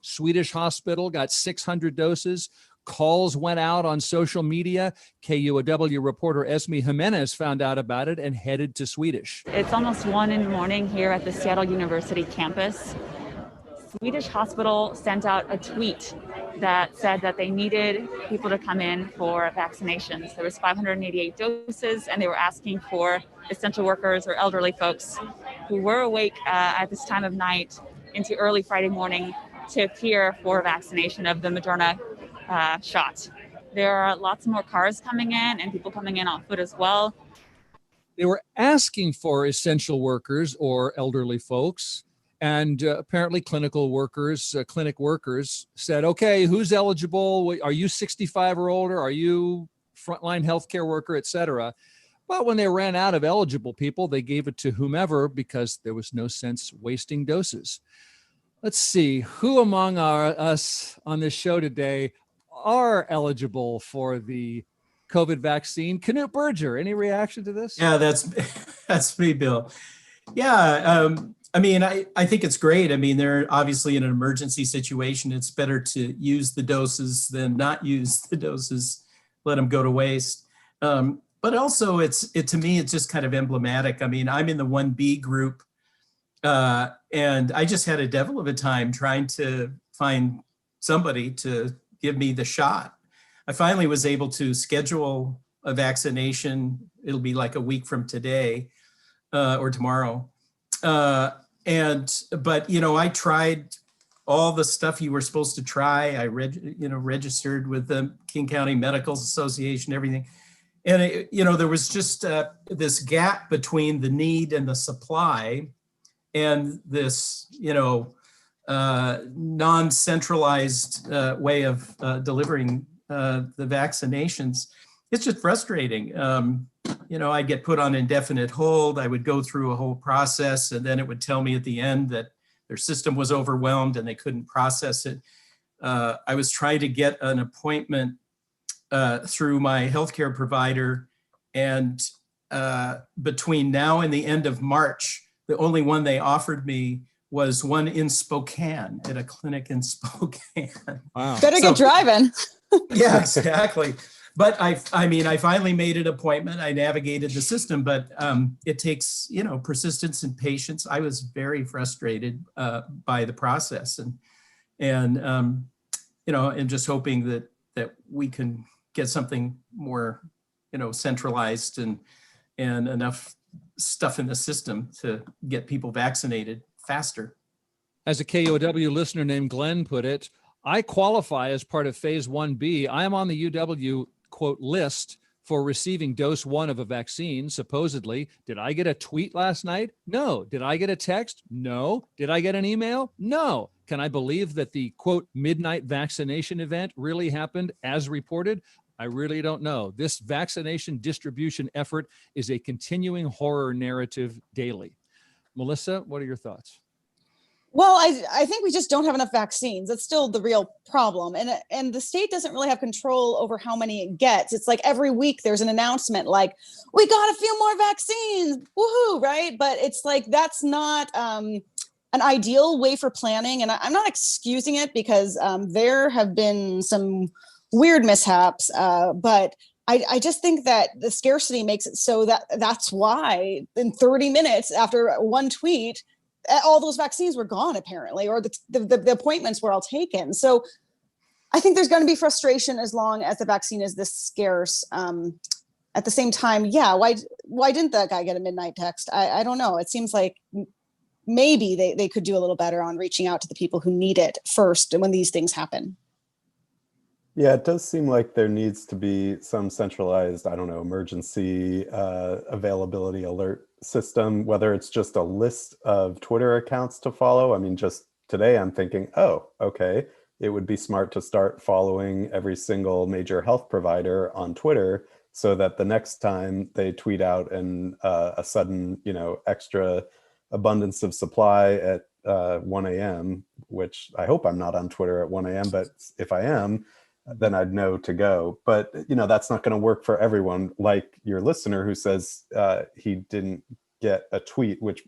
Swedish hospital got 600 doses. Calls went out on social media. KUOW reporter Esme Jimenez found out about it and headed to Swedish. It's almost 1 a.m. here at the Seattle University campus. Swedish hospital sent out a tweet that said that they needed people to come in for vaccinations. There was 588 doses, and they were asking for essential workers or elderly folks who were awake at this time of night into early Friday morning to appear for vaccination of the Moderna shot. There are lots more cars coming in and people coming in on foot as well. They were asking for essential workers or elderly folks. And apparently clinical workers, clinic workers said, okay, who's eligible? Are you 65 or older? Are you frontline healthcare worker, et cetera? But when they ran out of eligible people, they gave it to whomever because there was no sense wasting doses. Let's see, who among us on this show today are eligible for the COVID vaccine? Knute Berger, any reaction to this? Yeah, that's me, Bill. Yeah, I mean, I think it's great. I mean, they're obviously in an emergency situation. It's better to use the doses than not use the doses, let them go to waste. But also, to me, it's just kind of emblematic. I mean, I'm in the 1B group, and I just had a devil of a time trying to find somebody to give me the shot. I finally was able to schedule a vaccination. It'll be like a week from today or tomorrow. But you know, I tried all the stuff you were supposed to try. I registered with the King County Medical Association, everything. And there was just this gap between the need and the supply, and this, non-centralized way of delivering the vaccinations. It's just frustrating. I'd get put on indefinite hold. I would go through a whole process, and then it would tell me at the end that their system was overwhelmed and they couldn't process it. I was trying to get an appointment through my healthcare provider, and between now and the end of March, the only one they offered me was one in Spokane, at a clinic in Spokane. Wow. Better get driving. Yeah, exactly. But I finally made an appointment. I navigated the system, but it takes, persistence and patience. I was very frustrated by the process, and just hoping that we can get something more, centralized and enough stuff in the system to get people vaccinated faster. As a KUOW listener named Glenn put it, I qualify as part of phase 1B. I am on the UW quote list for receiving dose 1 of a vaccine, supposedly. Did I get a tweet last night? No. Did I get a text? No. Did I get an email? No. Can I believe that the quote midnight vaccination event really happened as reported? I really don't know. This vaccination distribution effort is a continuing horror narrative daily. Melissa, what are your thoughts? Well, I think we just don't have enough vaccines. That's still the real problem. And the state doesn't really have control over how many it gets. It's like every week there's an announcement like, we got a few more vaccines, woohoo, right? But it's like, that's not an ideal way for planning. And I'm not excusing it, because there have been some weird mishaps, but I just think that the scarcity makes it so that's why in 30 minutes after one tweet, all those vaccines were gone, apparently, or the appointments were all taken. So I think there's going to be frustration as long as the vaccine is this scarce. At the same time, yeah, why didn't that guy get a midnight text? I don't know. It seems like maybe they could do a little better on reaching out to the people who need it first when these things happen. Yeah, it does seem like there needs to be some centralized, emergency availability alert system, whether it's just a list of Twitter accounts to follow. I mean, just today I'm thinking, oh, okay, it would be smart to start following every single major health provider on Twitter so that the next time they tweet out a sudden, extra abundance of supply at 1 a.m., which I hope I'm not on Twitter at 1 a.m., but if I am, then I'd know to go. But, that's not going to work for everyone. Like your listener who says he didn't get a tweet, which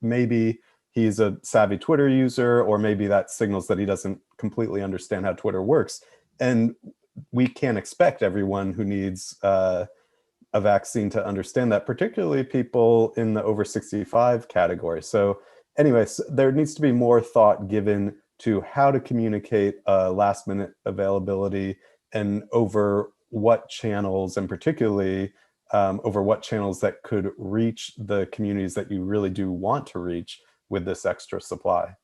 maybe he's a savvy Twitter user, or maybe that signals that he doesn't completely understand how Twitter works. And we can't expect everyone who needs a vaccine to understand that, particularly people in the over 65 category. So anyways, there needs to be more thought given to how to communicate last minute availability, and over what channels, and particularly over what channels that could reach the communities that you really do want to reach with this extra supply.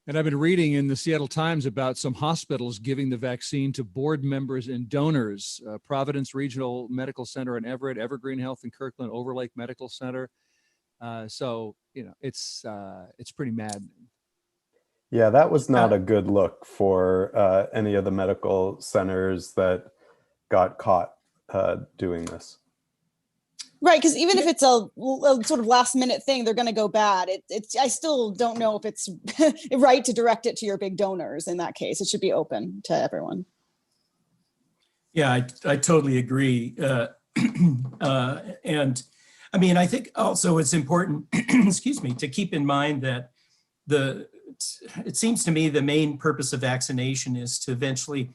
And I've been reading in the Seattle Times about some hospitals giving the vaccine to board members and donors. Providence Regional Medical Center in Everett, Evergreen Health in Kirkland, Overlake Medical Center. So, you know, it's pretty maddening. Yeah, that was not a good look for any of the medical centers that got caught doing this. Right, because even if it's a sort of last minute thing, they're going to go bad. I still don't know if it's right to direct it to your big donors. In that case, it should be open to everyone. Yeah, I totally agree. And I mean, I think also it's important, excuse me, to keep in mind that it seems to me the main purpose of vaccination is to eventually,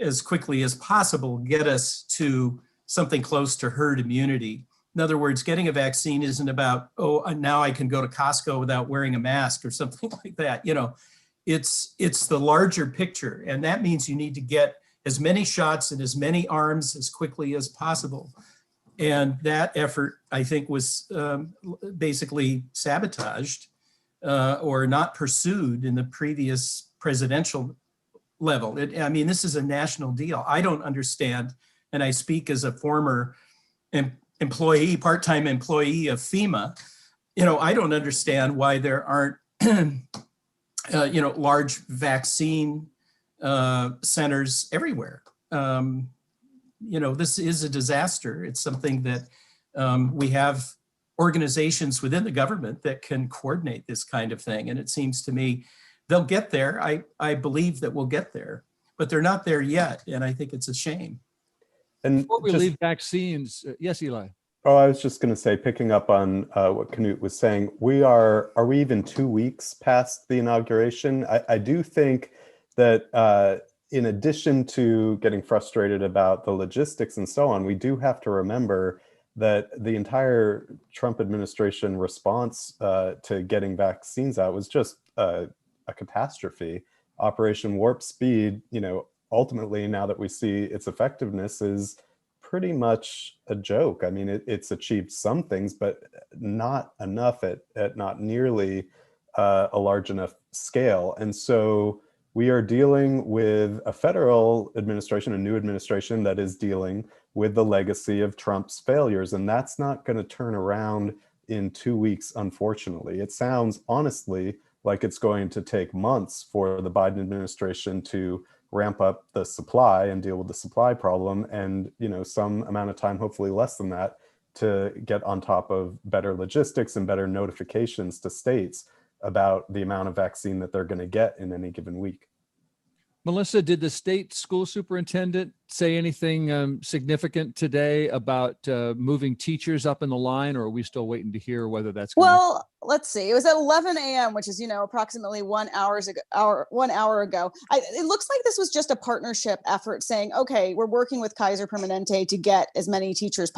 as quickly as possible, get us to something close to herd immunity. In other words, getting a vaccine isn't about, oh, now I can go to Costco without wearing a mask or something like that. You know, it's the larger picture. And that means you need to get as many shots in as many arms as quickly as possible. And that effort, I think, was basically sabotaged or not pursued in the previous presidential level. I mean, this is a national deal. I don't understand, and I speak as a former employee, part-time employee of FEMA, you know, I don't understand why there aren't, you know, large vaccine centers everywhere. You know, this is a disaster. It's something that we have organizations within the government that can coordinate this kind of thing. And it seems to me they'll get there. I believe that we'll get there, but they're not there yet. And I think it's a shame. And before we leave vaccines, yes, Eli. Oh, I was just going to say, picking up on what Knute was saying, are we even 2 weeks past the inauguration? I do think that in addition to getting frustrated about the logistics and so on, we do have to remember that the entire Trump administration response to getting vaccines out was just a catastrophe. Operation Warp Speed, you know, ultimately, now that we see its effectiveness, is pretty much a joke. I mean, it's achieved some things, but not enough at not nearly a large enough scale. And so we are dealing with a federal administration, a new administration that is dealing with the legacy of Trump's failures. And that's not going to turn around in 2 weeks, unfortunately. It sounds honestly like it's going to take months for the Biden administration to ramp up the supply and deal with the supply problem, and, you know, some amount of time, hopefully less than that, to get on top of better logistics and better notifications to states about the amount of vaccine that they're going to get in any given week. Melissa, did the state school superintendent say anything significant today about moving teachers up in the line, or are we still waiting to hear whether that's going Well, let's see. It was at 11 a.m., which is, you know, approximately 1 hour ago. It looks like this was just a partnership effort saying, okay, we're working with Kaiser Permanente to get as many teachers,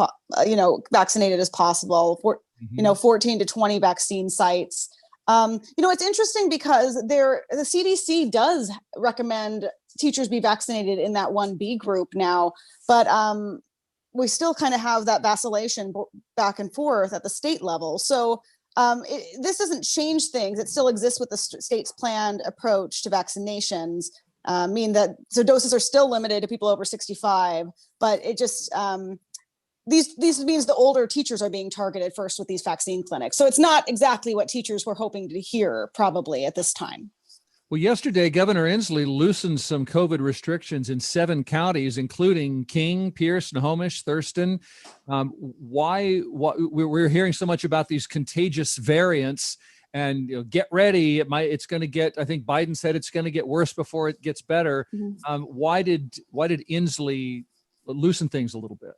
you know, vaccinated as possible for, you know, 14 to 20 vaccine sites. You know, it's interesting because the CDC does recommend teachers be vaccinated in that 1B group now, but we still kind of have that vacillation back and forth at the state level. So this doesn't change things. It still exists with the state's planned approach to vaccinations, mean that so doses are still limited to people over 65, but it just these means the older teachers are being targeted first with these vaccine clinics. So it's not exactly what teachers were hoping to hear probably at this time. Well, yesterday, Governor Inslee loosened some COVID restrictions in 7 counties, including King, Pierce, Snohomish, Thurston. Why we're hearing so much about these contagious variants, and, you know, get ready. It's going to get, I think Biden said it's going to get worse before it gets better. Mm-hmm. Why did Inslee loosen things a little bit?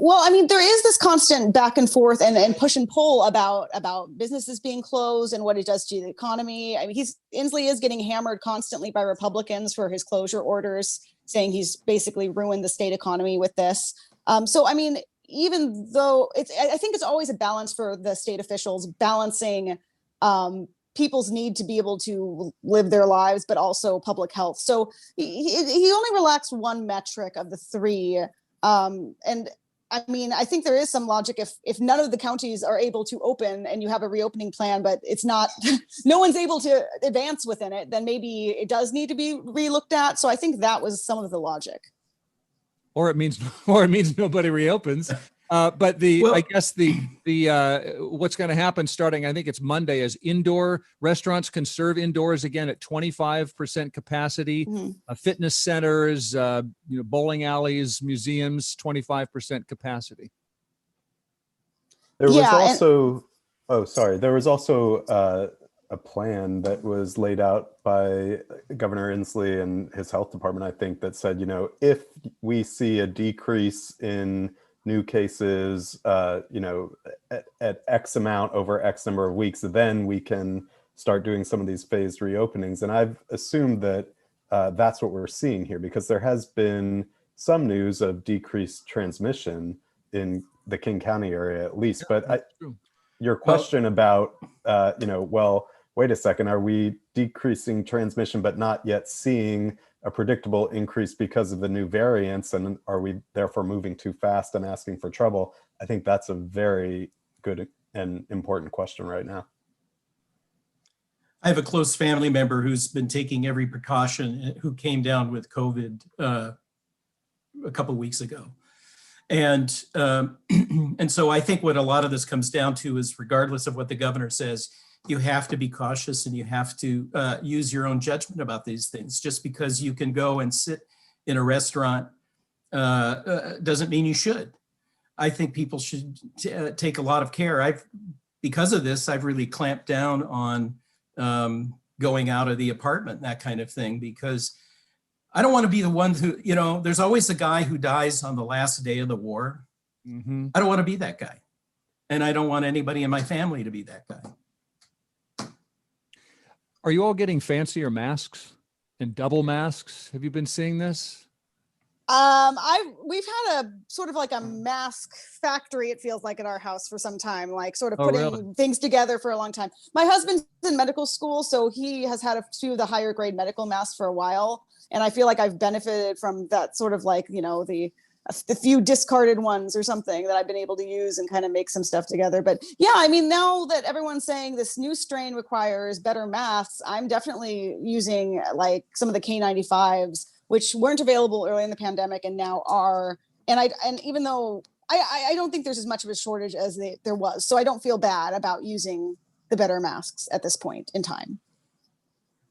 Well, I mean, there is this constant back and forth and push and pull about businesses being closed and what it does to the economy. I mean, Inslee is getting hammered constantly by Republicans for his closure orders, saying he's basically ruined the state economy with this. So, I mean, even though I think it's always a balance for the state officials, balancing people's need to be able to live their lives, but also public health. So he only relaxed one metric of the three. And I mean, I think there is some logic if none of the counties are able to open and you have a reopening plan, but it's not, no one's able to advance within it, then maybe it does need to be relooked at. So I think that was some of the logic. Or it means nobody reopens. But I guess the what's going to happen starting, I think it's Monday, is indoor restaurants can serve indoors again at 25% capacity. Mm-hmm. Fitness centers, bowling alleys, museums, 25% capacity. There was there was also a plan that was laid out by Governor Inslee and his health department, I think, that said, if we see a decrease in new cases, at X amount over X number of weeks, then we can start doing some of these phased reopenings. And I've assumed that that's what we're seeing here, because there has been some news of decreased transmission in the King County area, at least. Yeah, but your question about, wait a second, are we decreasing transmission but not yet seeing a predictable increase because of the new variants, and are we therefore moving too fast and asking for trouble? I think that's a very good and important question right now. I have a close family member who's been taking every precaution, who came down with COVID a couple of weeks ago. And so I think what a lot of this comes down to is, regardless of what the governor says, you have to be cautious and you have to use your own judgment about these things. Just because you can go and sit in a restaurant doesn't mean you should. I think people should take a lot of care. Because of this, I've really clamped down on going out of the apartment, that kind of thing, because I don't want to be the one who, there's always a guy who dies on the last day of the war. Mm-hmm. I don't want to be that guy. And I don't want anybody in my family to be that guy. Are you all getting fancier masks and double masks? Have you been seeing this? We've had a sort of like a mask factory, it feels like, at our house for some time, like sort of putting things together for a long time. My husband's in medical school, so he has had a few of the higher grade medical masks for a while. And I feel like I've benefited from that sort of like, the few discarded ones or something that I've been able to use and kind of make some stuff together. But yeah, I mean, now that everyone's saying this new strain requires better masks, I'm definitely using like some of the K95s, which weren't available early in the pandemic and now are. And even though I don't think there's as much of a shortage as there was, so I don't feel bad about using the better masks at this point in time.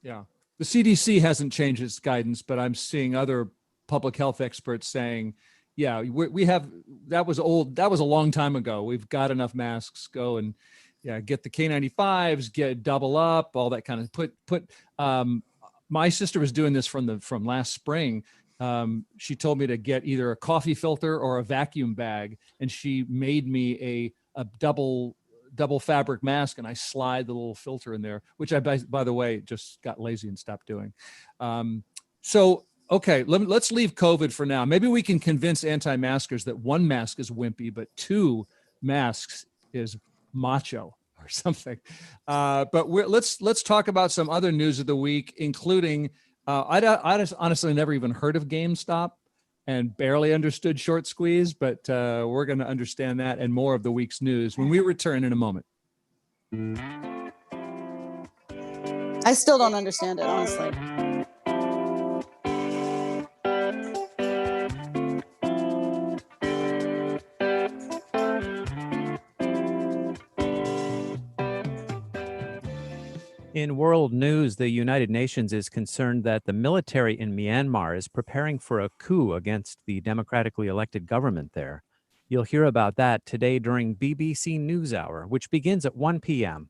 Yeah. The CDC hasn't changed its guidance, but I'm seeing other public health experts saying, yeah, we have, that was old. That was a long time ago. We've got enough masks. Go and get the K95s, get double up, all that kind of put. My sister was doing this from last spring. She told me to get either a coffee filter or a vacuum bag, and she made me a double fabric mask, and I slide the little filter in there, which I, by the way, just got lazy and stopped doing. Okay, let's leave COVID for now. Maybe we can convince anti-maskers that one mask is wimpy, but two masks is macho or something. But let's talk about some other news of the week, including I honestly never even heard of GameStop and barely understood short squeeze, but we're going to understand that and more of the week's news when we return in a moment. I still don't understand it, honestly. In world news, the United Nations is concerned that the military in Myanmar is preparing for a coup against the democratically elected government there. You'll hear about that today during BBC NewsHour, which begins at 1 p.m.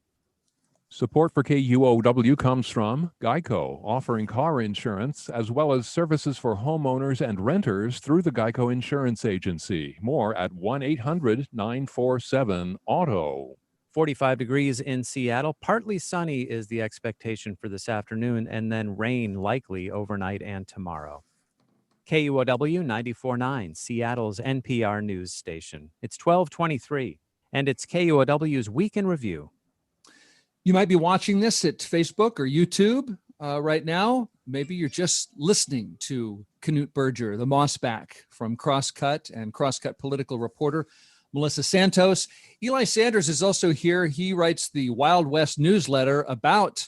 Support for KUOW comes from Geico, offering car insurance as well as services for homeowners and renters through the Geico Insurance Agency. More at 1-800-947-AUTO. 45 degrees in Seattle. Partly sunny is the expectation for this afternoon, and then rain likely overnight and tomorrow. KUOW 94.9, Seattle's NPR news station. It's 12:23, and it's KUOW's Week in Review. You might be watching this at Facebook or YouTube right now. Maybe you're just listening to Knute Berger, the mossback from Crosscut and Crosscut political reporter Melissa Santos. Eli Sanders is also here. He writes the Wild West newsletter about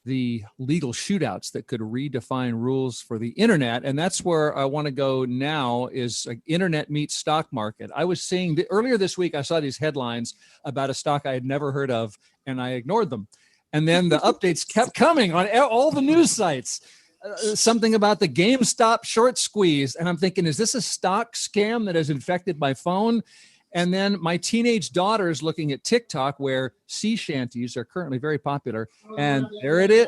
the legal shootouts that could redefine rules for the internet. And that's where I want to go now, is like internet meets stock market. I was seeing earlier this week, I saw these headlines about a stock I had never heard of, and I ignored them. And then the updates kept coming on all the news sites. Something about the GameStop short squeeze. And I'm thinking, is this a stock scam that has infected my phone? And then my teenage daughter's looking at TikTok, where sea shanties are currently very popular. And there it is.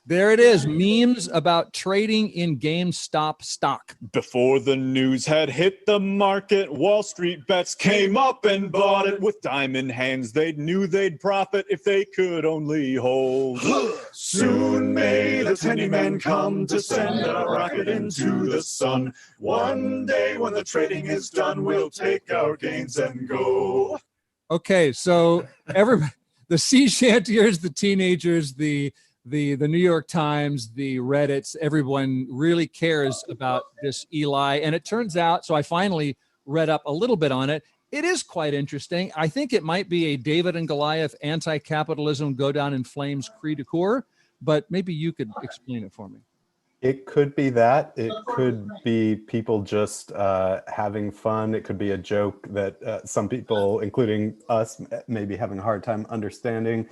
There it is. Memes about trading in GameStop stock. Before the news had hit the market, Wall Street bets came up and bought it. With diamond hands, they knew they'd profit if they could only hold. Soon may the penny man come to send a rocket into the sun. One day when the trading is done, we'll take our gains and go. Okay, so everybody, the sea shantiers, the teenagers, the New York Times, the Reddits, everyone really cares about this Eli. And it turns out, so I finally read up a little bit on it. It is quite interesting. I think it might be a David and Goliath anti-capitalism go down in flames cri de coeur, but maybe you could explain it for me. It could be that. It could be people just having fun. It could be a joke that some people, including us, may be having a hard time understanding.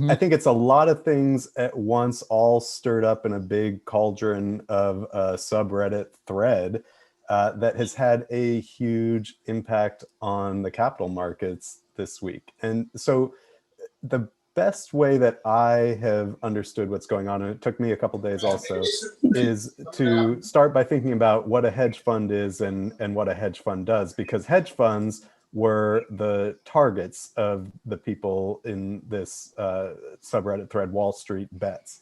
I think it's a lot of things at once, all stirred up in a big cauldron of a subreddit thread that has had a huge impact on the capital markets this week. And so the best way that I have understood what's going on, and it took me a couple days also, is to start by thinking about what a hedge fund is and what a hedge fund does, because hedge funds were the targets of the people in this subreddit thread, Wall Street Bets.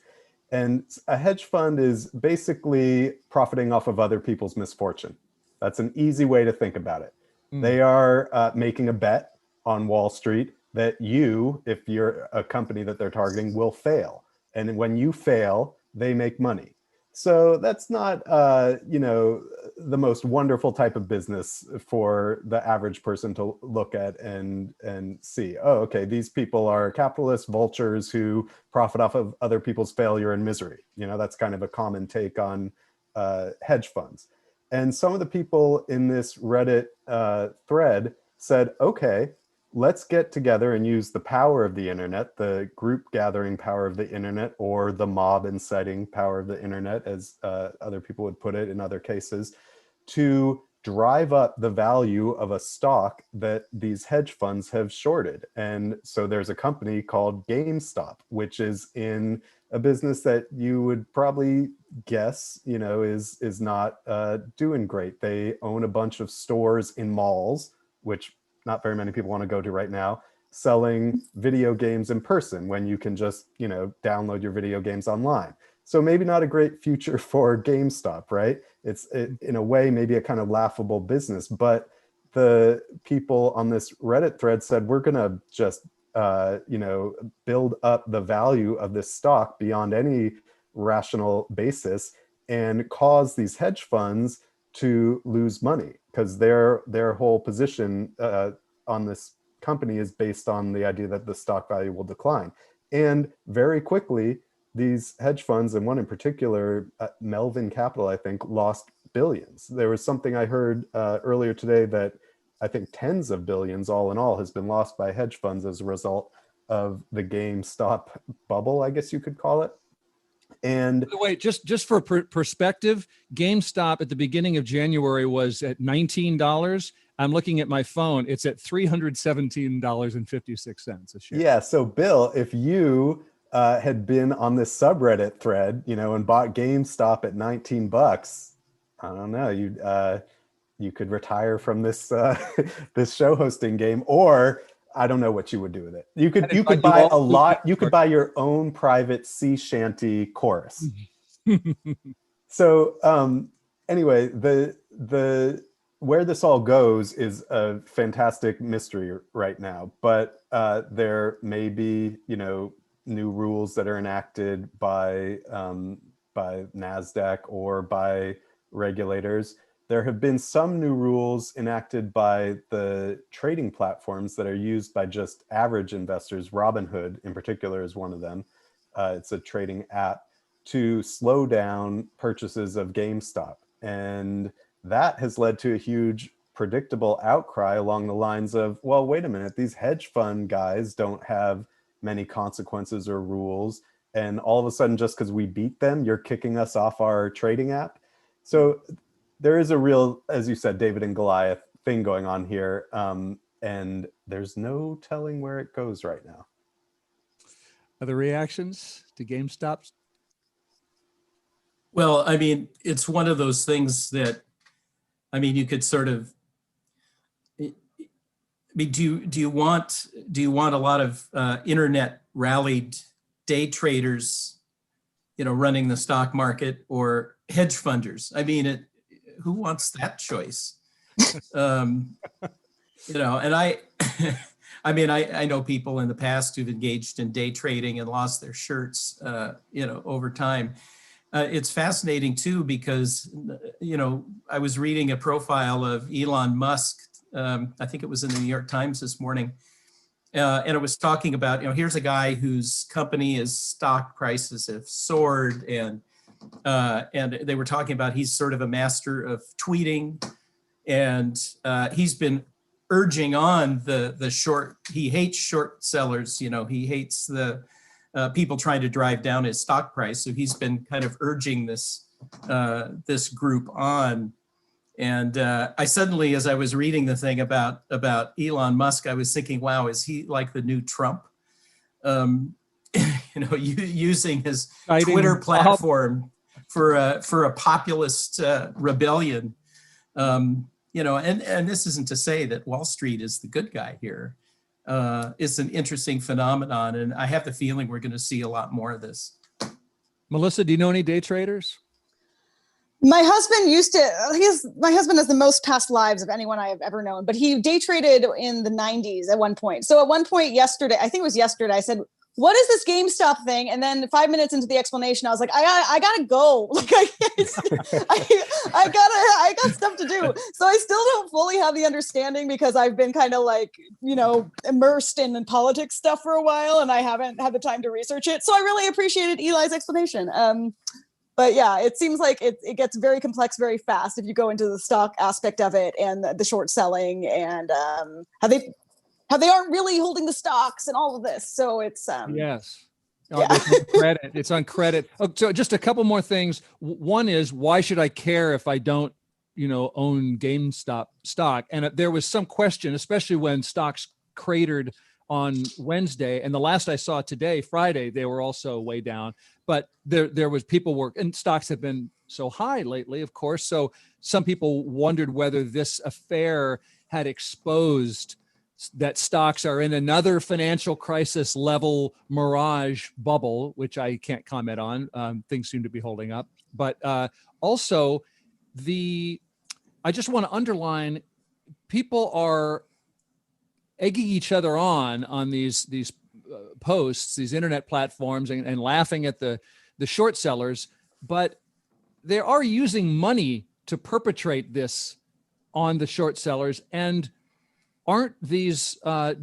And a hedge fund is basically profiting off of other people's misfortune. That's an easy way to think about it. They are making a bet on Wall Street that you, if you're a company that they're targeting, will fail. And when you fail, they make money. So that's not, the most wonderful type of business for the average person to look at and see, oh, okay, these people are capitalist vultures who profit off of other people's failure and misery. That's kind of a common take on hedge funds. And some of the people in this Reddit thread said, okay, let's get together and use the power of the internet, the group gathering power of the internet, or the mob inciting power of the internet, as other people would put it in other cases, to drive up the value of a stock that these hedge funds have shorted. And so there's a company called GameStop, which is in a business that you would probably guess, is not doing great. They own a bunch of stores in malls, which not very many people want to go to right now, selling video games in person when you can just, download your video games online. So maybe not a great future for GameStop, right? It's in a way, maybe a kind of laughable business, but the people on this Reddit thread said, we're going to just, build up the value of this stock beyond any rational basis and cause these hedge funds to lose money, because their whole position on this company is based on the idea that the stock value will decline. And very quickly, these hedge funds, and one in particular, Melvin Capital, I think, lost billions. There was something I heard earlier today that I think tens of billions all in all has been lost by hedge funds as a result of the GameStop bubble, I guess you could call it. And wait, just for perspective, GameStop at the beginning of January was at $19, I'm looking at my phone. It's at $317.56 a share. Yeah. So Bill, if you had been on this subreddit thread, and bought GameStop at $19, I don't know, you could retire from this this show hosting game, or I don't know what you would do with it. You could buy a lot. You could buy your own private sea shanty chorus. So anyway, the where this all goes is a fantastic mystery right now. But there may be new rules that are enacted by NASDAQ or by regulators. There have been some new rules enacted by the trading platforms that are used by just average investors. Robinhood in particular is one of them. It's a trading app to slow down purchases of GameStop. And that has led to a huge predictable outcry along the lines of, well, wait a minute, these hedge fund guys don't have many consequences or rules. And all of a sudden, just because we beat them, you're kicking us off our trading app. So there is a real, as you said, David and Goliath thing going on here. And there's no telling where it goes right now. Other reactions to GameStop? Well, I mean, it's one of those things that, I mean, you could sort of, I mean, do you want a lot of internet rallied day traders, running the stock market, or hedge funders? I mean, who wants that choice? And I mean, I know people in the past who've engaged in day trading and lost their shirts, over time. It's fascinating too, because, I was reading a profile of Elon Musk. I think it was in the New York Times this morning. And it was talking about, here's a guy whose company's stock prices have soared, and they were talking about he's sort of a master of tweeting, and he's been urging on the short. He hates short sellers. He hates the people trying to drive down his stock price. So he's been kind of urging this group on. And I suddenly, as I was reading the thing about Elon Musk, I was thinking, wow, is he like the new Trump? Using his Twitter platform for a populist rebellion. And this isn't to say that Wall Street is the good guy here. It's an interesting phenomenon, and I have the feeling we're going to see a lot more of this. Melissa, do you know any day traders? My husband my husband has the most past lives of anyone I have ever known, but he day traded in the 90s at one point. So at one point yesterday, I think it was yesterday, I said, what is this GameStop thing? And then 5 minutes into the explanation, I was like, I gotta go. Like I got stuff to do. So I still don't fully have the understanding, because I've been kind of like, immersed in politics stuff for a while, and I haven't had the time to research it. So I really appreciated Eli's explanation. But yeah, it seems like it gets very complex very fast if you go into the stock aspect of it, and the short selling, and how they aren't really holding the stocks and all of this. So it's yes. Yeah. It's on credit. Oh, so just a couple more things. One is, why should I care if I don't, own GameStop stock? And there was some question, especially when stocks cratered on Wednesday, and the last I saw today, Friday, they were also way down. But there was and stocks have been so high lately, of course. So some people wondered whether this affair had exposed that stocks are in another financial crisis level mirage bubble, which I can't comment on. Things seem to be holding up. But also, I just want to underline, people are egging each other on these posts, these internet platforms, and laughing at the short sellers, but they are using money to perpetrate this on the short sellers. And aren't these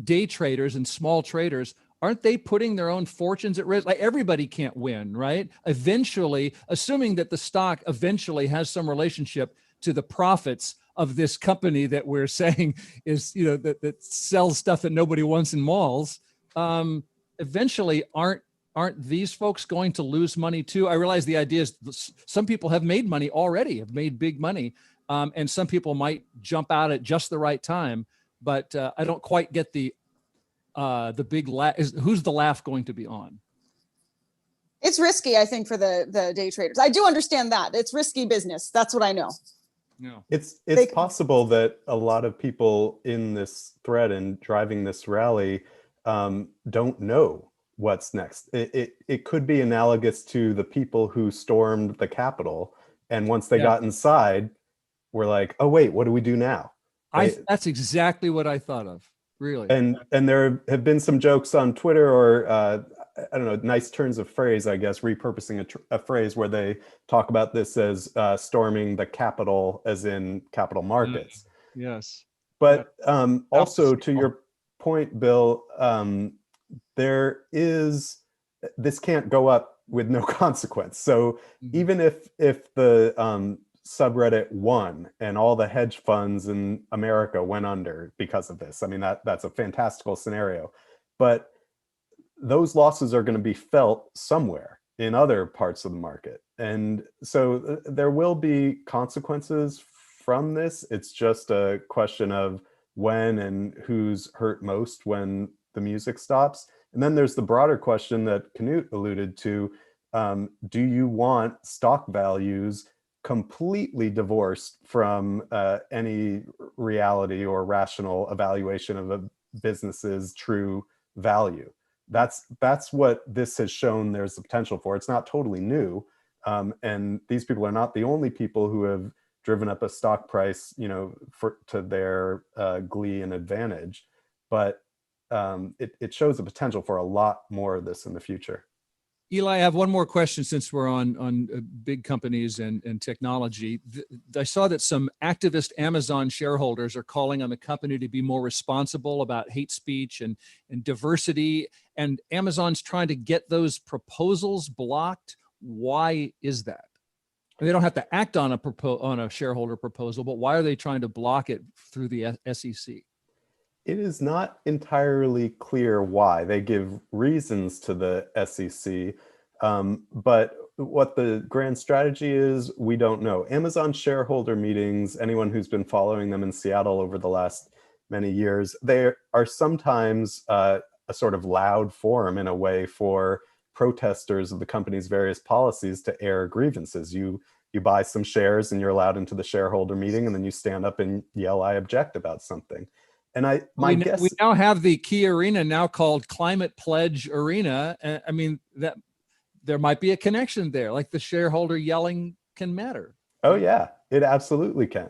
day traders and small traders, aren't they putting their own fortunes at risk? Like, everybody can't win, right? Eventually, assuming that the stock eventually has some relationship to the profits of this company that we're saying is, that sells stuff that nobody wants in malls, eventually aren't these folks going to lose money too? I realize the idea is some people have made money already, have made big money, And some people might jump out at just the right time, but I don't quite get the big laugh. Who's the laugh going to be on? It's risky, I think, for the day traders. I do understand that. It's risky business. That's what I know. No. It's possible that a lot of people in this thread and driving this rally don't know what's next. It could be analogous to the people who stormed the Capitol, and once they got inside, were like, "Oh wait, what do we do now?" That's exactly what I thought of. Really. And there have been some jokes on Twitter, or I don't know, nice turns of phrase, I guess, repurposing a phrase where they talk about this as storming the Capitol, as in capital markets. Yes. But also to your point, Bill, this can't go up with no consequence. So even if the subreddit won and all the hedge funds in America went under because of this, I mean, that's a fantastical scenario. But those losses are going to be felt somewhere in other parts of the market. And so there will be consequences from this. It's just a question of when and who's hurt most when the music stops. And then there's the broader question that Knute alluded to. Do you want stock values completely divorced from any reality or rational evaluation of a business's true value? That's what this has shown there's the potential for. It's not totally new. And these people are not the only people who have driven up a stock price, to their glee and advantage. But it shows the potential for a lot more of this in the future. Eli, I have one more question since we're on big companies and technology. I saw that some activist Amazon shareholders are calling on the company to be more responsible about hate speech and diversity, and Amazon's trying to get those proposals blocked. Why is that? They don't have to act on a shareholder proposal, but why are they trying to block it through the SEC? It is not entirely clear why. They give reasons to the SEC, but what the grand strategy is, we don't know. Amazon shareholder meetings, anyone who's been following them in Seattle over the last many years, they are sometimes a sort of loud forum in a way for protesters of the company's various policies to air grievances. You buy some shares and you're allowed into the shareholder meeting, and then you stand up and yell, "I object" about something. And my guess, we now have the key arena now called Climate Pledge Arena. I mean, that there might be a connection there, like the shareholder yelling can matter. Oh yeah, it absolutely can.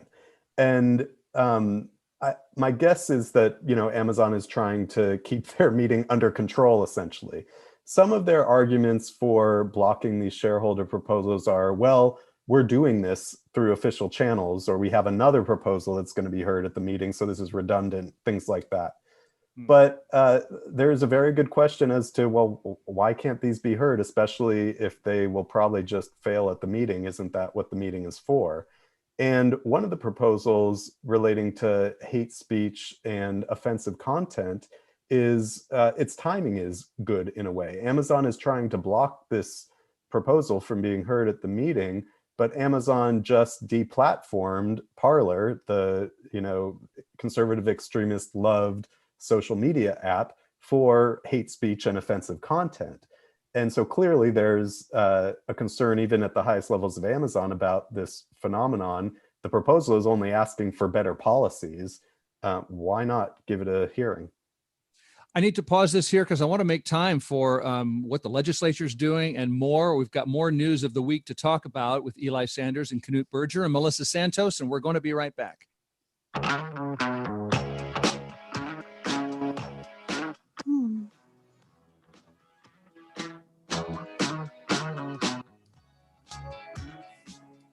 And my guess is that, Amazon is trying to keep their meeting under control, essentially. Some of their arguments for blocking these shareholder proposals are, well, we're doing this through official channels, or we have another proposal that's going to be heard at the meeting, so this is redundant, things like that. But there's a very good question as to, well, why can't these be heard, especially if they will probably just fail at the meeting? Isn't that what the meeting is for? And one of the proposals relating to hate speech and offensive content is its timing is good in a way. Amazon is trying to block this proposal from being heard at the meeting, but Amazon just deplatformed Parler, the conservative extremist loved social media app, for hate speech and offensive content. And so clearly there's a concern even at the highest levels of Amazon about this phenomenon. The proposal is only asking for better policies. Why not give it a hearing? I need to pause this here because I want to make time for what the legislature is doing and more. We've got more news of the week to talk about with Eli Sanders and Knute Berger and Melissa Santos, and we're going to be right back.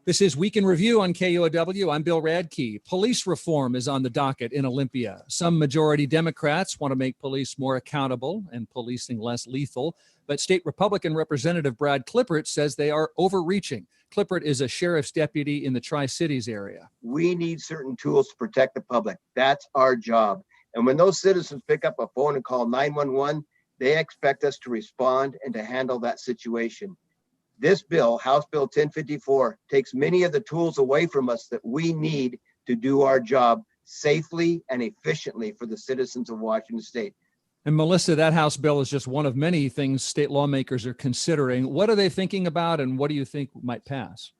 This is Week in Review on KUOW. I'm Bill Radke. Police reform is on the docket in Olympia. Some majority Democrats want to make police more accountable and policing less lethal, but State Republican Representative Brad Clippert says they are overreaching. Clippert is a sheriff's deputy in the Tri-Cities area. We need certain tools to protect the public. That's our job. And when those citizens pick up a phone and call 911, they expect us to respond and to handle that situation. This bill, House Bill 1054, takes many of the tools away from us that we need to do our job safely and efficiently for the citizens of Washington State. And Melissa, that House bill is just one of many things state lawmakers are considering. What are they thinking about, and what do you think might pass?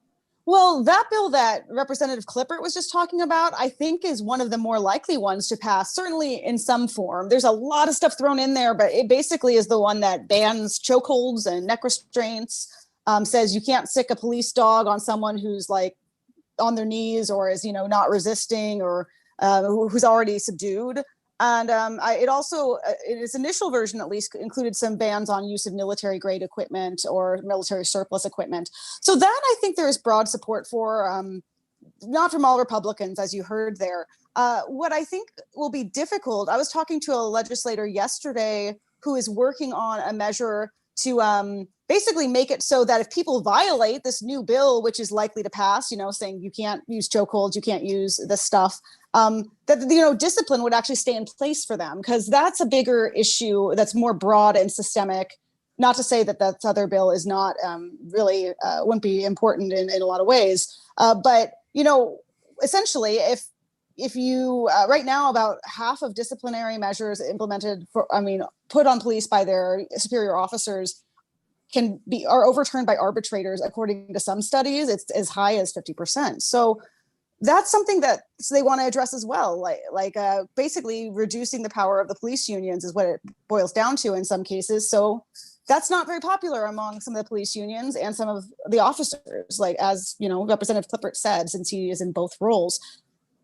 Well, that bill that Representative Clippert was just talking about, I think is one of the more likely ones to pass, certainly in some form. There's a lot of stuff thrown in there, but it basically is the one that bans chokeholds and neck restraints, says you can't sick a police dog on someone who's like on their knees or is, not resisting or who's already subdued. And it also, in its initial version at least, included some bans on use of military grade equipment or military surplus equipment. So that I think there is broad support for, not from all Republicans, as you heard there. What I think will be difficult, I was talking to a legislator yesterday who is working on a measure to basically make it so that if people violate this new bill, which is likely to pass, saying you can't use chokeholds, you can't use this stuff, that discipline would actually stay in place for them, because that's a bigger issue that's more broad and systemic. Not to say that that other bill is not really wouldn't be important in a lot of ways, but essentially, if you right now about half of disciplinary measures implemented put on police by their superior officers are overturned by arbitrators. According to some studies, it's as high as 50%. So that's something that they want to address as well. Like basically reducing the power of the police unions is what it boils down to in some cases. So that's not very popular among some of the police unions and some of the officers, like as Representative Clippert said, since he is in both roles.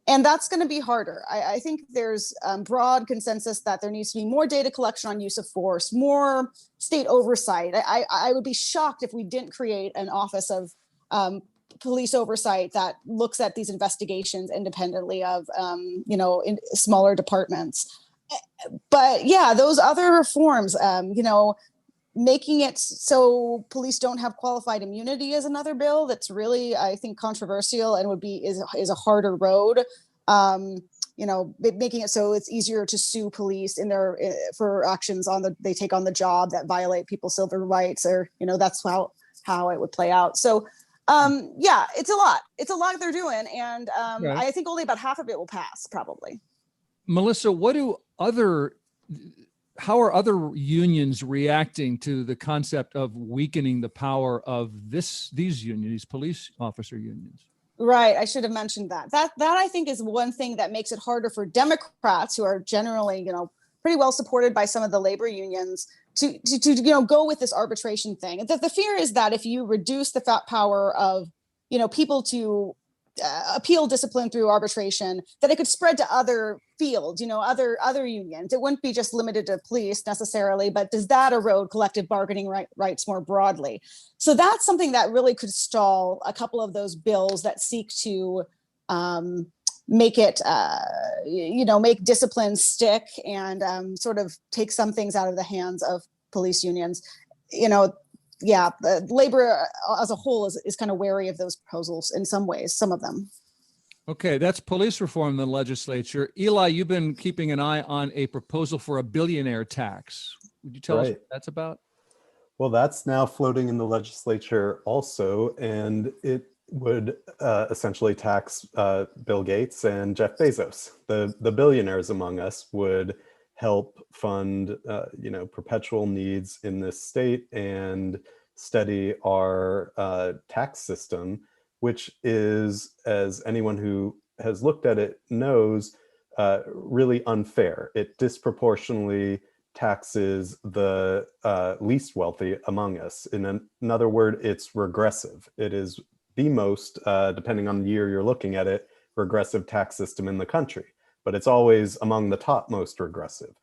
And that's going to be harder. I think there's broad consensus that there needs to be more data collection on use of force, more state oversight. I would be shocked if we didn't create an office of police oversight that looks at these investigations independently of, in smaller departments. But yeah, those other reforms, making it so police don't have qualified immunity is another bill that's really, I think, controversial and is a harder road. Making it so it's easier to sue police for actions they take on the job that violate people's civil rights, or that's how it would play out. So it's a lot. It's a lot they're doing, and Right. I think only about half of it will pass, probably. Melissa, how are other unions reacting to the concept of weakening the power of these unions, these police officer unions? Right. I should have mentioned that. That I think is one thing that makes it harder for Democrats, who are generally, pretty well supported by some of the labor unions, to go with this arbitration thing. The fear is that if you reduce the power of, people to appeal discipline through arbitration, that it could spread to other fields, other unions. It wouldn't be just limited to police necessarily, but does that erode collective bargaining rights more broadly? So that's something that really could stall a couple of those bills that seek to make it, make discipline stick and sort of take some things out of the hands of police unions. The labor as a whole is kind of wary of those proposals in some ways, some of them. Okay, that's police reform in the legislature. Eli, you've been keeping an eye on a proposal for a billionaire tax. Would you tell us what that's about? Well, that's now floating in the legislature also, and it would essentially tax Bill Gates and Jeff Bezos. The billionaires among us would help fund, perpetual needs in this state and steady our tax system, which is, as anyone who has looked at it knows, really unfair. It disproportionately taxes the least wealthy among us. In another word, it's regressive. It is the most, depending on the year you're looking at it, regressive tax system in the country. But it's always among the top most regressive.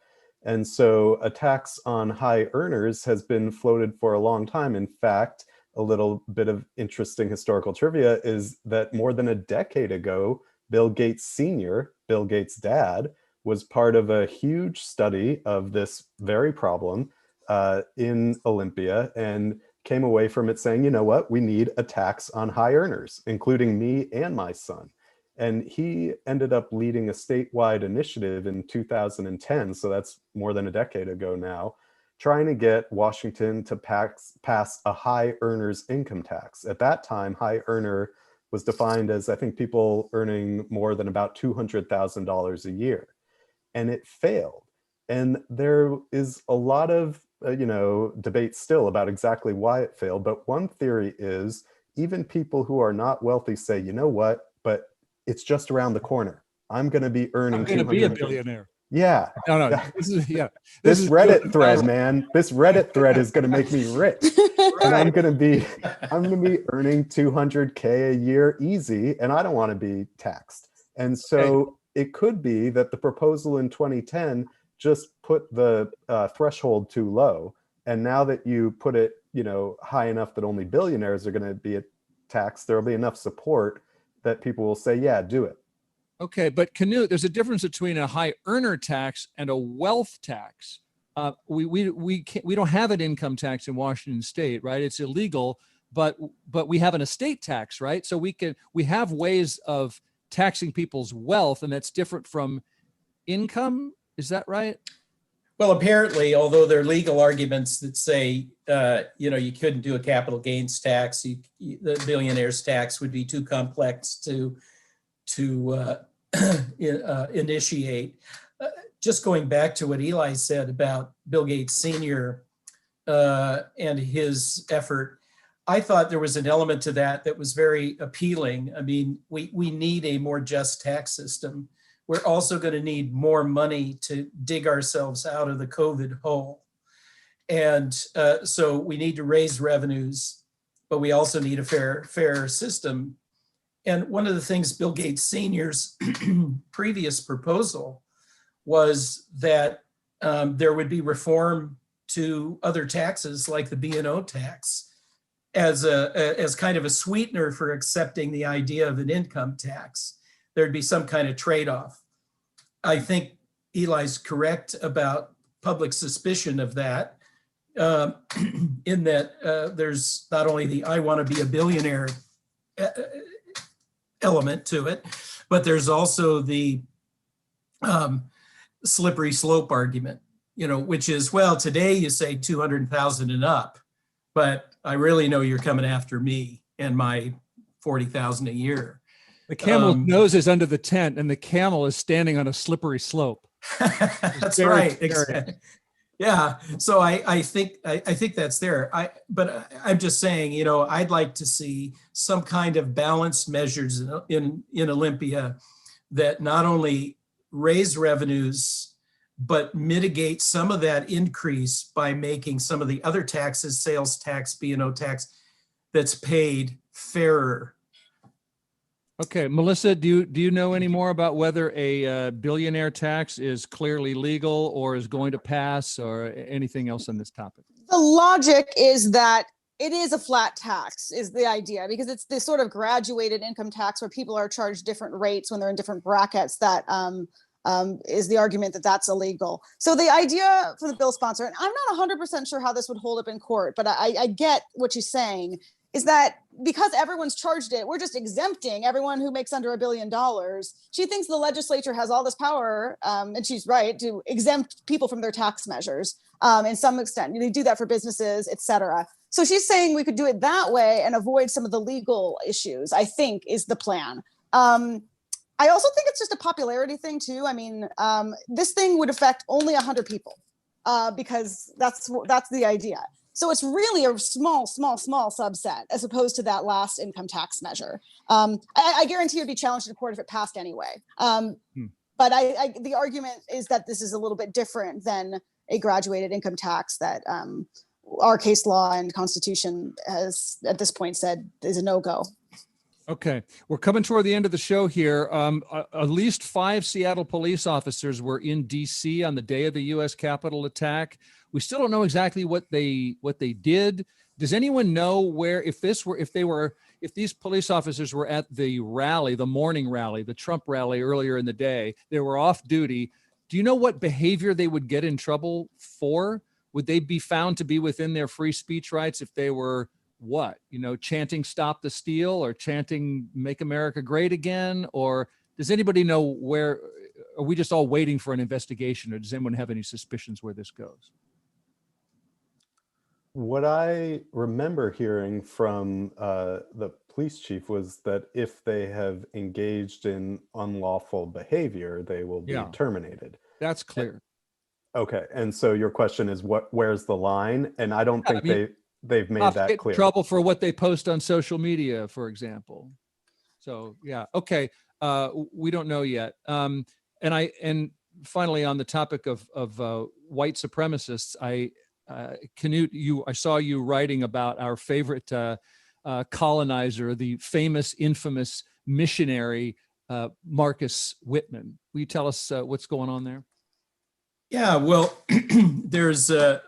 And so a tax on high earners has been floated for a long time. In fact, a little bit of interesting historical trivia is that more than a decade ago, Bill Gates Sr., Bill Gates' dad, was part of a huge study of this very problem in Olympia and came away from it saying, you know what, we need a tax on high earners, including me and my son. And he ended up leading a statewide initiative in 2010, so that's more than a decade ago now, trying to get Washington to pass a high earner's income tax. At that time, high earner was defined as, I think, people earning more than about $200,000 a year. And it failed. And there is a lot of debate still about exactly why it failed. But one theory is even people who are not wealthy say, you know what, but it's just around the corner. I'm going to be earning. I'm going to be a billionaire. Yeah. No. This Reddit thread, man. This Reddit thread is going to make me rich, and I'm going to be earning 200K a year easy, and I don't want to be taxed. And so it could be that the proposal in 2010 just put the threshold too low, and now that you put it, high enough that only billionaires are going to be taxed, there will be enough support that people will say, yeah, do it. Okay, but Knute, there's a difference between a high earner tax and a wealth tax. We don't have an income tax in Washington State, right? It's illegal, but we have an estate tax, right? So we have ways of taxing people's wealth, and that's different from income. Is that right? Well, apparently, although there are legal arguments that say, you couldn't do a capital gains tax, the billionaire's tax would be too complex to initiate. Just going back to what Eli said about Bill Gates Sr. And his effort, I thought there was an element to that was very appealing. I mean, we need a more just tax system. We're also going to need more money to dig ourselves out of the COVID hole. And so we need to raise revenues, but we also need a fair system. And one of the things Bill Gates Sr.'s previous proposal was that there would be reform to other taxes like the B&O tax as kind of a sweetener for accepting the idea of an income tax. There'd be some kind of trade-off. I think Eli's correct about public suspicion of that, in that there's not only the I want to be a billionaire element to it, but there's also the slippery slope argument, which is, well, today you say 200,000 and up, but I really know you're coming after me and my 40,000 a year. The camel's nose is under the tent, and the camel is standing on a slippery slope. That's right. Exactly. Yeah. So I think that's there. But I'm just saying, I'd like to see some kind of balanced measures in Olympia that not only raise revenues, but mitigate some of that increase by making some of the other taxes, sales tax, B&O tax, that's paid fairer. Okay, Melissa, do you know any more about whether a billionaire tax is clearly legal or is going to pass, or anything else on this topic? The logic is that it is a flat tax, is the idea, because it's this sort of graduated income tax where people are charged different rates when they're in different brackets. That is the argument that that's illegal. So the idea for the bill sponsor, and I'm not 100% sure how this would hold up in court, but I get what she's saying, is that because everyone's charged it, we're just exempting everyone who makes under $1 billion. She thinks the legislature has all this power, and she's right, to exempt people from their tax measures in some extent. They do that for businesses, et cetera. So she's saying we could do it that way and avoid some of the legal issues, I think, is the plan. I also think it's just a popularity thing too. I mean, this thing would affect only 100 people because that's the idea. So it's really a small subset as opposed to that last income tax measure. I guarantee it'd be challenged in court if it passed anyway. But the argument is that this is a little bit different than a graduated income tax that our case law and Constitution has at this point said is a no-go. Okay, we're coming toward the end of the show here. At least 5 Seattle police officers were in D.C. on the day of the U.S. Capitol attack. We still don't know exactly what they did. Does anyone know where, if these police officers were at the rally, the morning rally, the Trump rally earlier in the day, they were off duty? Do you know what behavior they would get in trouble for? Would they be found to be within their free speech rights if they were chanting "Stop the Steal" or chanting "Make America Great Again"? Or does anybody know where? Are we just all waiting for an investigation, or does anyone have any suspicions where this goes? What I remember hearing from the police chief was that if they have engaged in unlawful behavior, they will be Yeah. terminated. That's clear. Okay, and so your question is where's the line? And I don't think they've made Not that get in clear. trouble for what they post on social media, for example. So yeah, okay. We don't know yet. And finally, on the topic of white supremacists, Knute, I saw you writing about our favorite colonizer, the famous, infamous missionary Marcus Whitman. Will you tell us what's going on there? Yeah, well, there's a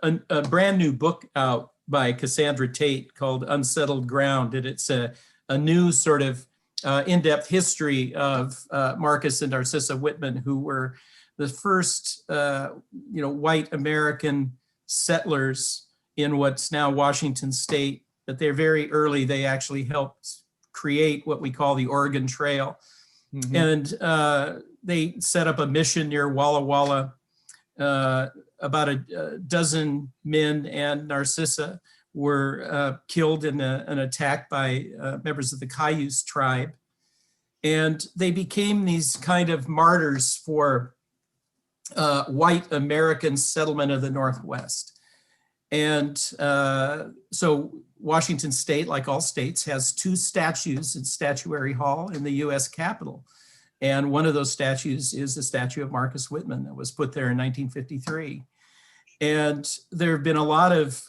brand new book out by Cassandra Tate called Unsettled Ground, and it's a new sort of in-depth history of Marcus and Narcissa Whitman, who were the first, white American settlers in what's now Washington State. But they're very early. They actually helped create what we call the Oregon Trail, and they set up a mission near Walla Walla. About a dozen men and Narcissa were killed in an attack by members of the KUOW tribe. And they became these kind of martyrs for white American settlement of the Northwest. And so Washington State, like all states, has two statues in Statuary Hall in the US Capitol. And one of those statues is the statue of Marcus Whitman that was put there in 1953. And there have been a lot of,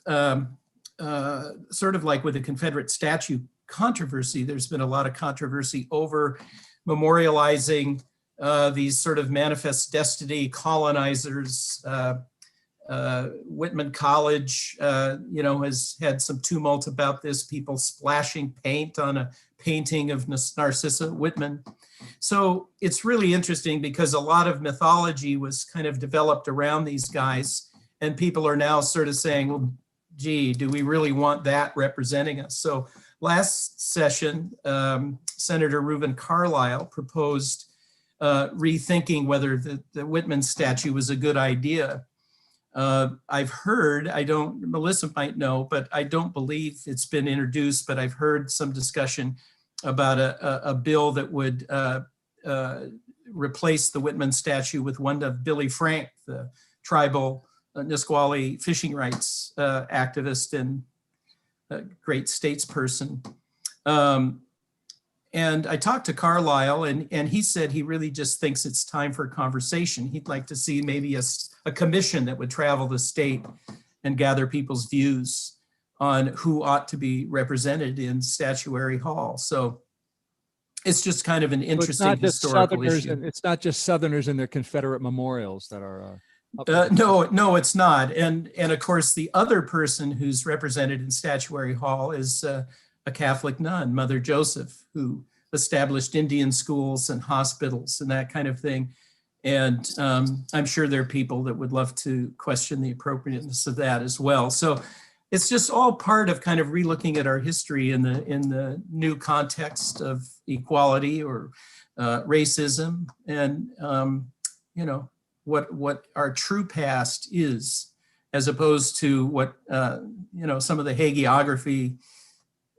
sort of like with the Confederate statue controversy, there's been a lot of controversy over memorializing these sort of manifest destiny colonizers. Whitman College, has had some tumult about this, people splashing paint on a painting of Narcissa Whitman. So it's really interesting because a lot of mythology was kind of developed around these guys, and people are now sort of saying, well, gee, do we really want that representing us? So last session, Senator Reuben Carlisle proposed rethinking whether the Whitman statue was a good idea. I've heard, Melissa might know, but I don't believe it's been introduced, but I've heard some discussion about a bill that would replace the Whitman statue with one of Billy Frank, the tribal Nisqually fishing rights activist and a great statesperson. And I talked to Carlisle, and he said he really just thinks it's time for a conversation. He'd like to see maybe a commission that would travel the state and gather people's views on who ought to be represented in Statuary Hall. So it's just kind of an interesting historical issue. It's not just Southerners and their Confederate memorials that are. No, it's not. And of course, the other person who's represented in Statuary Hall is a Catholic nun, Mother Joseph, who established Indian schools and hospitals and that kind of thing. And I'm sure there are people that would love to question the appropriateness of that as well. So it's just all part of kind of relooking at our history in the new context of equality or racism, and what our true past is, as opposed to what some of the hagiography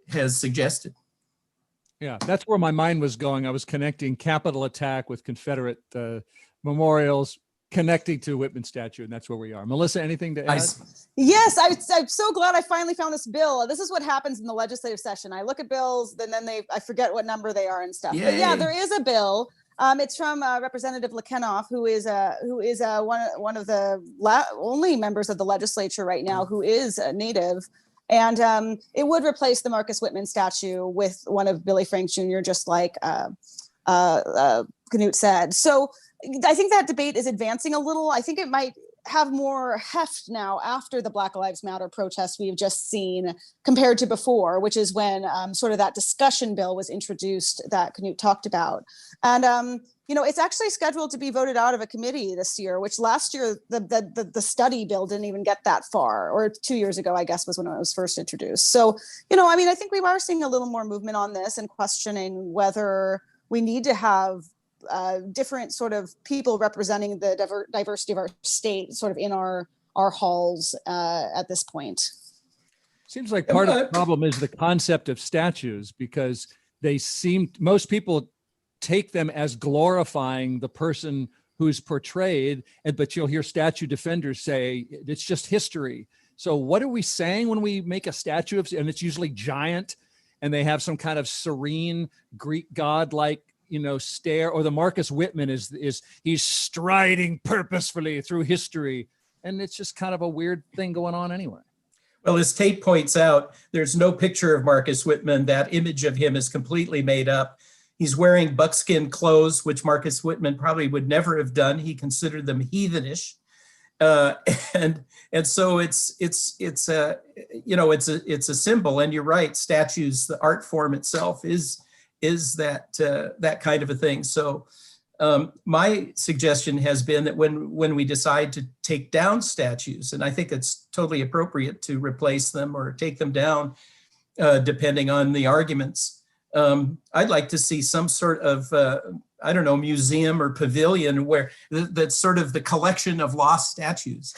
has suggested. Yeah, that's where my mind was going. I was connecting Capitol attack with Confederate memorials, connecting to Whitman statue, and that's where we are. Melissa, anything to add? Yes, I'm so glad I finally found this bill. This is what happens in the legislative session. I look at bills, and then I forget what number they are and stuff. But yeah, there is a bill. It's from Representative Lekenoff, who is one of the only members of the legislature right now who is a native. And it would replace the Marcus Whitman statue with one of Billy Frank Jr., just like Knute said. So I think that debate is advancing a little. I think it might have more heft now after the Black Lives Matter protests we've just seen compared to before, which is when sort of that discussion bill was introduced that Knute talked about. And it's actually scheduled to be voted out of a committee this year, which last year the study bill didn't even get that far, or 2 years ago, I guess, was when it was first introduced. So, I think we are seeing a little more movement on this and questioning whether we need to have different sort of people representing the diversity of our state sort of in our halls at this point. Seems like part of the problem is the concept of statues, because most people take them as glorifying the person who's portrayed, but you'll hear statue defenders say it's just history. So what are we saying when we make a statue of, and it's usually giant, and they have some kind of serene Greek god-like, stare, or the Marcus Whitman is he's striding purposefully through history, and it's just kind of a weird thing going on anyway. Well, as Tate points out, there's no picture of Marcus Whitman. That image of him is completely made up. He's wearing buckskin clothes, which Marcus Whitman probably would never have done. He considered them heathenish. And so it's a symbol. And you're right, statues, the art form itself is that kind of a thing. So my suggestion has been that when we decide to take down statues, and I think it's totally appropriate to replace them or take them down, depending on the arguments, I'd like to see some sort of, museum or pavilion where that's sort of the collection of lost statues,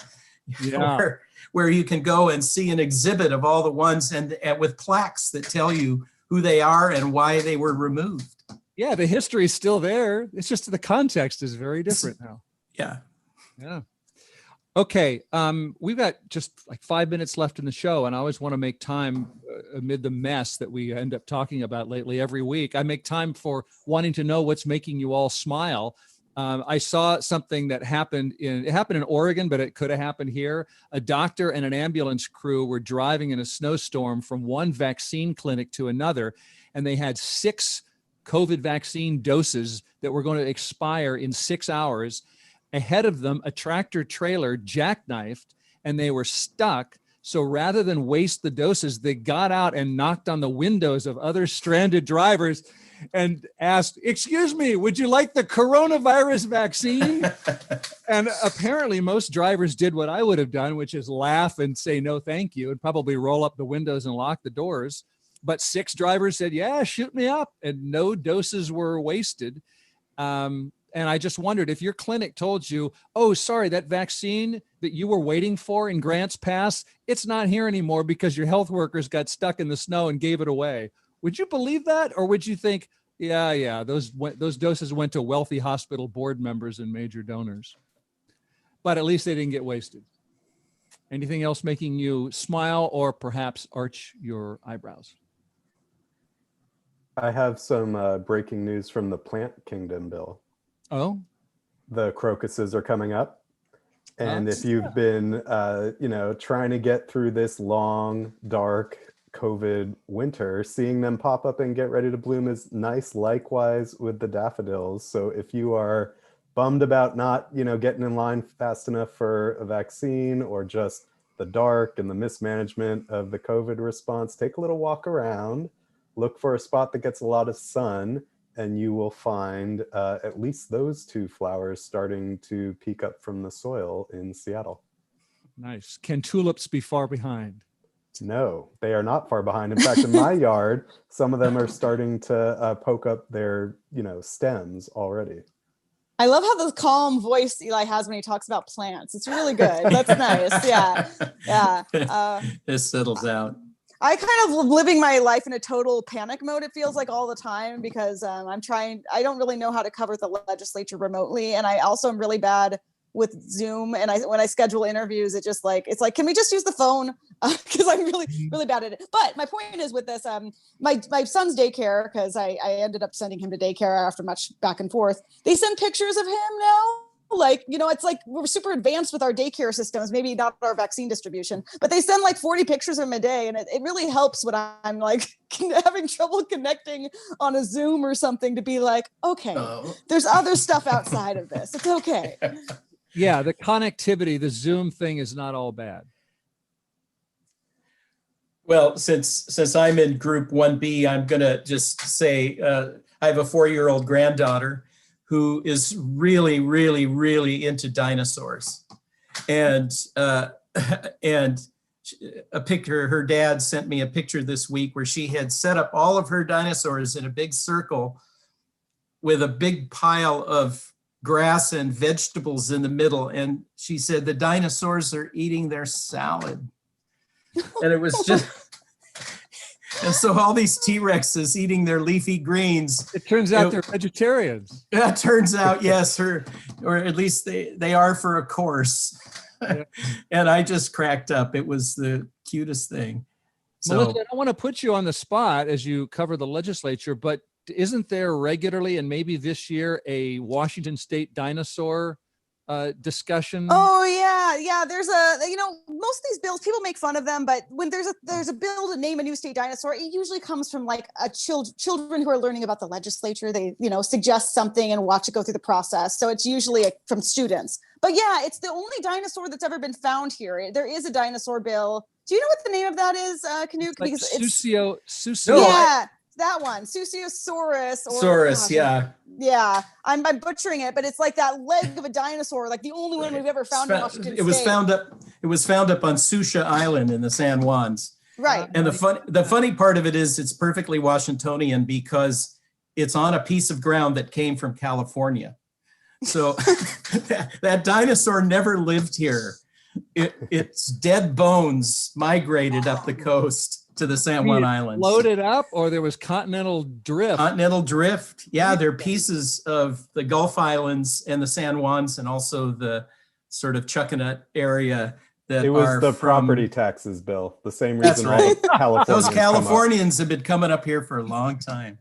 where you can go and see an exhibit of all the ones and with plaques that tell you who they are and why they were removed. Yeah, the history is still there. It's just the context is very different now. Yeah. Okay, we've got just like 5 minutes left in the show, and I always want to make time amid the mess that we end up talking about lately every week. I make time for wanting to know what's making you all smile. I saw something that happened in Oregon, but it could have happened here. A doctor and an ambulance crew were driving in a snowstorm from one vaccine clinic to another, and they had 6 COVID vaccine doses that were going to expire in 6 hours. Ahead of them, a tractor trailer jackknifed, and they were stuck. So rather than waste the doses, they got out and knocked on the windows of other stranded drivers and asked, "Excuse me, would you like the coronavirus vaccine?" And apparently most drivers did what I would have done, which is laugh and say no thank you, and probably roll up the windows and lock the doors. But 6 drivers said, "Yeah, shoot me up," and no doses were wasted. And I just wondered, if your clinic told you, "Oh, sorry, that vaccine that you were waiting for in Grants Pass, it's not here anymore because your health workers got stuck in the snow and gave it away," would you believe that? Or would you think, yeah, those doses went to wealthy hospital board members and major donors? But at least they didn't get wasted. Anything else making you smile or perhaps arch your eyebrows? I have some breaking news from the plant kingdom, Bill. Oh, the crocuses are coming up. And if you've been, trying to get through this long, dark COVID winter, seeing them pop up and get ready to bloom is nice. Likewise with the daffodils. So if you are bummed about not, getting in line fast enough for a vaccine, or just the dark and the mismanagement of the COVID response, take a little walk around, look for a spot that gets a lot of sun, and you will find at least those 2 flowers starting to peek up from the soil in Seattle. Nice. Can tulips be far behind? No, they are not far behind. In fact, in my yard, some of them are starting to poke up their, stems already. I love how the calm voice Eli has when he talks about plants. It's really good. That's nice. Yeah. This settles out. I kind of living my life in a total panic mode, it feels like, all the time, because I don't really know how to cover the legislature remotely. And I also am really bad with Zoom. And when I schedule interviews, it's like, can we just use the phone? Because I'm really, really bad at it. But my point is with this, my son's daycare, because I ended up sending him to daycare after much back and forth. They send pictures of him now. It's like we're super advanced with our daycare systems, maybe not our vaccine distribution, but they send like 40 pictures of him a day. And it really helps when I'm like having trouble connecting on a Zoom or something, to be like, okay, there's other stuff outside of this. It's okay. Yeah, the connectivity, the Zoom thing is not all bad. Well, since I'm in group 1B, I'm going to just say I have a 4-year-old granddaughter who is really, really, really into dinosaurs. And a picture, her dad sent me a picture this week where she had set up all of her dinosaurs in a big circle with a big pile of grass and vegetables in the middle. And she said the dinosaurs are eating their salad. And it was just, and so all these T-Rexes eating their leafy greens. It turns out they're vegetarians. Yeah, it turns out, yes, or at least they are for a course. Yeah. And I just cracked up. It was the cutest thing. So, Melissa, I don't want to put you on the spot as you cover the legislature, but isn't there regularly, and maybe this year, a Washington State dinosaur discussion? Oh yeah. There's most of these bills, people make fun of them, but when there's a bill to name a new state dinosaur, it usually comes from like children who are learning about the legislature. They suggest something and watch it go through the process. So it's usually from students. But yeah, it's the only dinosaur that's ever been found here. There is a dinosaur bill. Do you know what the name of that is, Knute? Like Susio. Susio. Yeah, that one, Susiosaurus. Saurus, yeah. Yeah, I'm butchering it, but it's like that leg of a dinosaur, like the only one we've ever found in Washington State. It was found up on Susha Island in the San Juans. Right. And the funny part of it is it's perfectly Washingtonian because it's on a piece of ground that came from California. So that dinosaur never lived here. Its dead bones migrated up the coast to the San Juan Islands. Floated up, or there was continental drift? Continental drift. Yeah, they're pieces of the Gulf Islands and the San Juans, and also the sort of Chuckanut area. That it was are the from, property taxes bill. The same That's reason right. all Californians Those come up. Californians have been coming up here for a long time.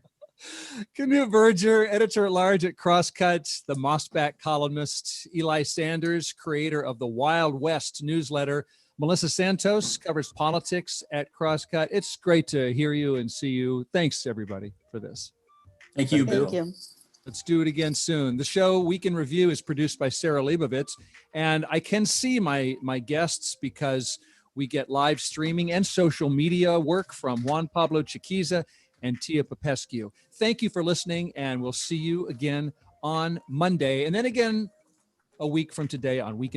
Knute Berger, editor-at-large at Crosscut, the Mossback columnist, Eli Sanders, creator of the Wild West newsletter, Melissa Santos covers politics at Crosscut. It's great to hear you and see you. Thanks, everybody, for this. Thank you, Bill. Thank you. Let's do it again soon. The show Week in Review is produced by Sarah Leibovitz, and I can see my guests because we get live streaming and social media work from Juan Pablo Chiquiza and Tia Popescu. Thank you for listening, and we'll see you again on Monday, and then again a week from today on Week in